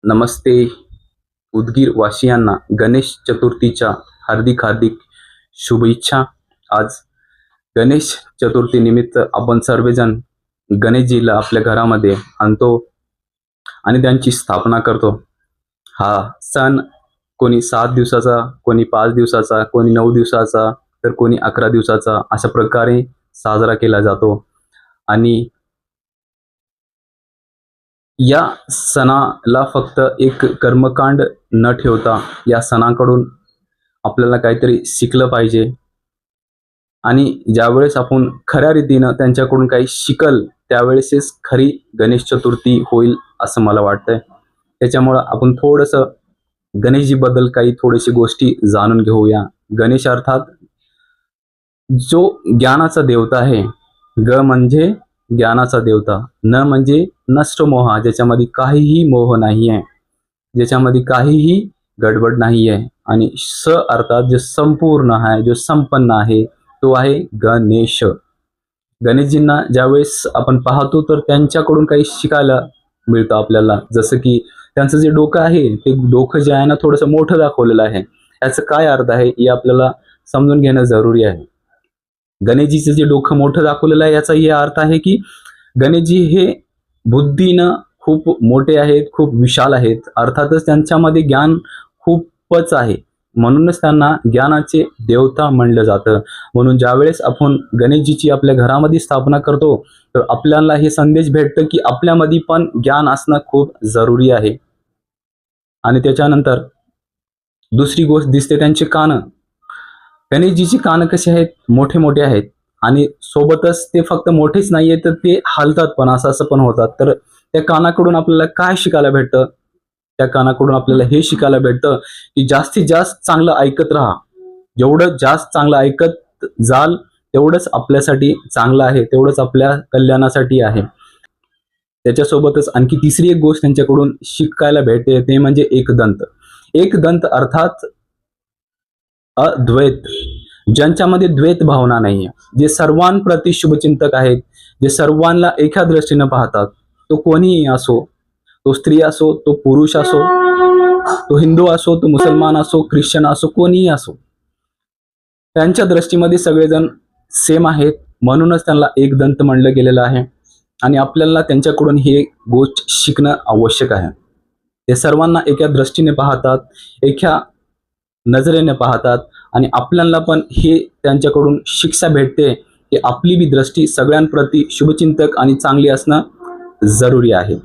नमस्ते उदगीर वासियांना गणेश चतुर्थीच्या हार्दिक हार्दिक शुभेच्छा। आज गणेश चतुर्थी निमित्त आपण सर्वजण गणेशजीला आपल्या घरामध्ये आणतो आणि त्यांची स्थापना करतो। हा सण कोणी 7 दिवसाचा, कोणी 5 दिवसाचा, कोणी 9 दिवसाचा, तर कोणी 11 दिवसाचा अशा प्रकारे साजरा केला जातो। आणि या सणाला फक्त एक कर्मकांड न ठेवता या सणाकडून आपल्याला काहीतरी शिकलं पाहिजे आणि ज्यावेळेस आपण खऱ्या रीतीनं त्यांच्याकडून काही शिकल त्यावेळेसच खरी गणेश चतुर्थी होईल असं मला वाटतंय। त्याच्यामुळं आपण थोडंसं गणेशजीबद्दल काही थोडीशी गोष्टी जाणून घेऊया। गणेश अर्थात जो ज्ञानाचा देवता आहे। ग म्हणजे ज्ञानाचा देवता, न म्हणजे नष्ट मोह, ज्याच्यामध्ये काहीही मोह नाही आहे, ज्याच्यामध्ये काहीही गडबड नाही आहे, आणि स अर्थात जो संपूर्ण आहे, जो संपन्न आहे, तो आहे गणेश। गणेशजींना ज्यावेळेस आपण पाहतो तर त्यांच्याकडून काही शिकायला मिळतं आपल्याला। जसं की त्यांचं जे डोकं आहे ते डोकं जे आहे ना थोडंसं मोठं दाखवलेलं आहे। याचा काय अर्थ आहे हे आपल्याला समजून घेणं जरुरी आहे। गणेशजीचं जे डोकं मोठं दाखवलेलं आहे याचा हे अर्थ आहे की गणेशजी हे बुद्धीनं खूप मोठे आहेत, खूप विशाल आहेत। अर्थातच त्यांच्यामध्ये ज्ञान खूपच आहे, म्हणूनच त्यांना ज्ञानाचे देवता म्हणलं जातं। म्हणून ज्यावेळेस आपण गणेशजीची आपल्या घरामध्ये स्थापना करतो तर आपल्याला हे संदेश भेटतं की आपल्यामध्ये पण ज्ञान असणं खूप जरुरी आहे। आणि त्याच्यानंतर दुसरी गोष्ट दिसते त्यांचे कान। गणेशजीची कान कसे आहेत, मोठे मोठे आहेत, आणि सोबतच ते फक्त मोठेच नाहीये तर ते हलतात पण, असं पण होतात। तर त्या कानाकडून आपल्याला काय शिकायला भेटतं? त्या कानाकडून आपल्याला हे शिकायला भेटतं की जास्तीत जास्त चांगलं ऐकत राहा। जेवढं जास्त चांगलं ऐकत जाल तेवढंच आपल्यासाठी चांगलं आहे, तेवढंच आपल्या कल्याणासाठी आहे। त्याच्यासोबतच आणखी तिसरी एक गोष्ट त्यांच्याकडून शिकायला भेटते ते म्हणजे एकदंत। एकदंत अर्थात अद्वैत, ज्यांच्यामध्ये द्वैत भावना नाहीये, जे सर्वांप्रती शुभचिंतक आहेत, जे सर्वांना एका दृष्टीने पाहतात। तो कोणीही असो, तो स्त्री असो, तो पुरुष असो, तो हिंदू असो, तो मुसलमान असो, ख्रिश्चन असो, कोणीही असो, त्यांच्या दृष्टीमध्ये सगळेजण सेम आहेत, म्हणूनच त्यांना एकदंत म्हणलं गेलेलं आहे। आणि आपल्याला त्यांच्याकडून हे गोष्ट शिकणं आवश्यक आहे। ते सर्वांना एका दृष्टीने पाहतात, एका नजरेने पाहतात, आणि आपल्याला पण हे त्यांच्याकडून शिक्षा भेटते की आपली बी दृष्टी सगळ्यांप्रती शुभचिंतक आणि चांगली असणं जरुरी आहे।